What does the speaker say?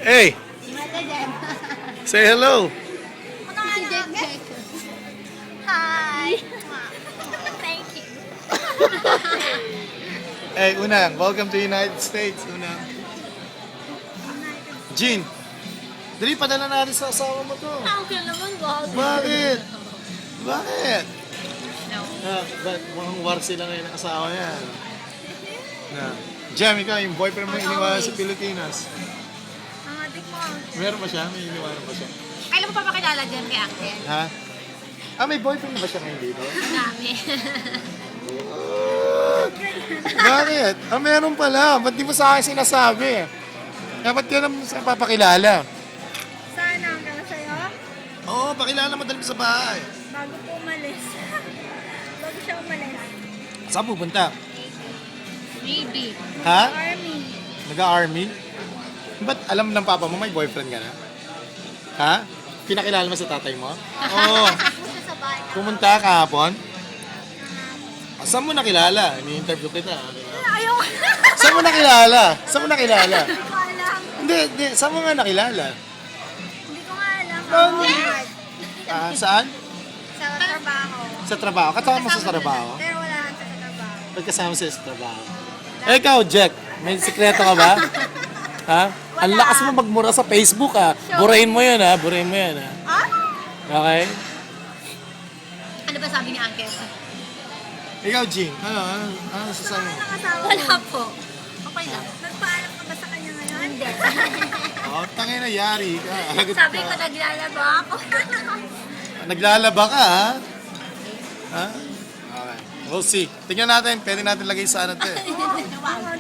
Hey, say hello. Si Jack. Hi. Thank you. Hey, Unang, welcome to United States, Unang. Jean, dali padala natin sa asawa mo to. Okay naman, God. Bakit? Bakit? No. Ba't mukhang war sila ngayon ng asawa niya? Jam, ikaw, yung boyfriend mo iniwanan sa Pilipinas. Ang adik mo. Meron ba siya? May iniwanan ba siya? Kailan mo pa makilala dyan kay Axel? Ha? May boyfriend na ba siya ngayon dito? Ang dami. Bakit? Meron pala. Ba't di mo sa akin sinasabi? Dapat ka naman sa papakilala. Sana hanggang sa'yo, Oo, pakilala mo dali mo sa bahay. bago po umalis. Bago siya umalis. Saan pupunta? Maybe. Ha? Army. Nag-army? Ba't alam ng papa mo may boyfriend ka na? Ha? Pinakilala mo sa tatay mo? Oo. Gusto sa bahay. Pumunta kahapon? Saan mo nakilala? Ini-interview kita. Ayaw. Saan mo nakilala? Saan mo nakilala? Hindi ko alam. Hindi. Saan mo nga nakilala? Hindi ko nga alam. Saan? Sa trabaho. Sa trabaho. Kasama mo sa trabaho? Pero wala lang sa trabaho. Pagkasama siya sa trabaho. Ikaw, Jack, may sikreto ka ba? Ha? Ang lakas mo magmura sa Facebook, ha? Burahin mo yun, ha? Burahin mo yun, ha? Okay? Ano ba sabi ni Uncle? Ikaw, Jing, ano sasabi mo? Nakasawa ko. Wala po. Okay lang. Nagpaalam ka ba sa kanya ngayon? Hindi. Tangin na, yari ka. Agot Sabi ka. ko naglalaba ako. Naglalaba ka, ha? Ha? Okay. We'll see. Tingnan natin, pwede natin lagay sa ano to, eh.